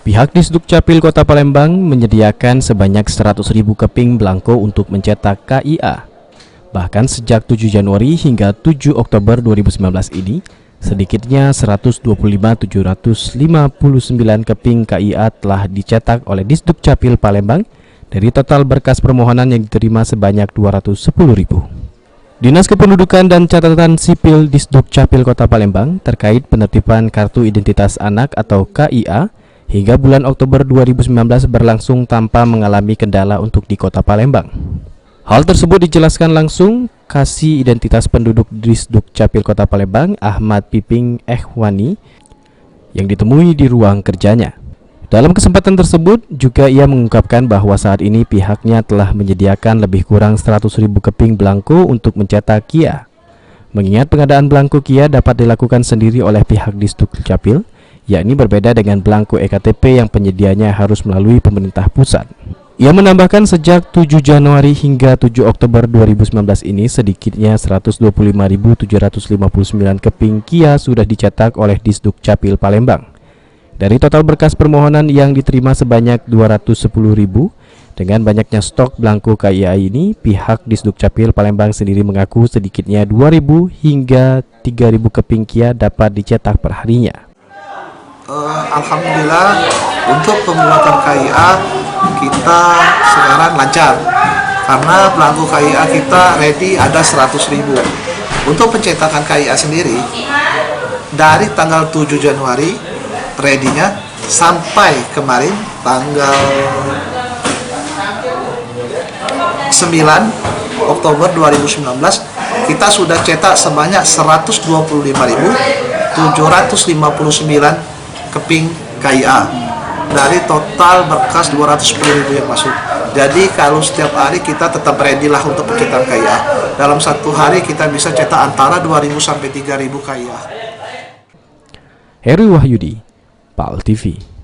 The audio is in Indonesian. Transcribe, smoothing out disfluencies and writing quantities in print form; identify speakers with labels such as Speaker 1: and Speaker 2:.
Speaker 1: Pihak Disdukcapil Kota Palembang menyediakan sebanyak 100.000 keping belangko untuk mencetak KIA. Bahkan sejak 7 Januari hingga 7 Oktober 2019 ini, sedikitnya 125.759 keping KIA telah dicetak oleh Disdukcapil Palembang dari total berkas permohonan yang diterima sebanyak 210.000. Dinas Kependudukan dan Catatan Sipil Disdukcapil Kota Palembang terkait penertiban Kartu Identitas Anak atau KIA hingga bulan Oktober 2019 berlangsung tanpa mengalami kendala untuk di Kota Palembang. Hal tersebut dijelaskan langsung Kasih Identitas Penduduk Disdukcapil Kota Palembang Ahmad Piping Ehwani yang ditemui di ruang kerjanya. Dalam kesempatan tersebut juga ia mengungkapkan bahwa saat ini pihaknya telah menyediakan lebih kurang 100.000 keping belangko untuk mencetak KIA. Mengingat pengadaan belangko KIA dapat dilakukan sendiri oleh pihak Disdukcapil, yakni berbeda dengan belangko EKTP yang penyedianya harus melalui pemerintah pusat. Ia menambahkan sejak 7 Januari hingga 7 Oktober 2019 ini sedikitnya 125.759 keping KIA sudah dicetak oleh Disdukcapil Palembang. Dari total berkas permohonan yang diterima sebanyak 210.000, dengan banyaknya stok belangko KIA ini, pihak Disdukcapil Palembang sendiri mengaku sedikitnya 2.000 hingga 3.000 keping KIA dapat dicetak perharinya.
Speaker 2: Alhamdulillah untuk pembuatan KIA kita sekarang lancar karena belangko KIA kita ready ada 100.000. Untuk pencetakan KIA sendiri dari tanggal 7 Januari ready-nya sampai kemarin tanggal 9 Oktober 2019 kita sudah cetak sebanyak 125.759 keping KIA dari total berkas 210.000 yang masuk. Jadi kalau setiap hari kita tetap ready lah untuk pencetakan KIA. Dalam satu hari kita bisa cetak antara 2.000 sampai 3.000 KIA.
Speaker 1: Heru Wahyudi, PAL TV.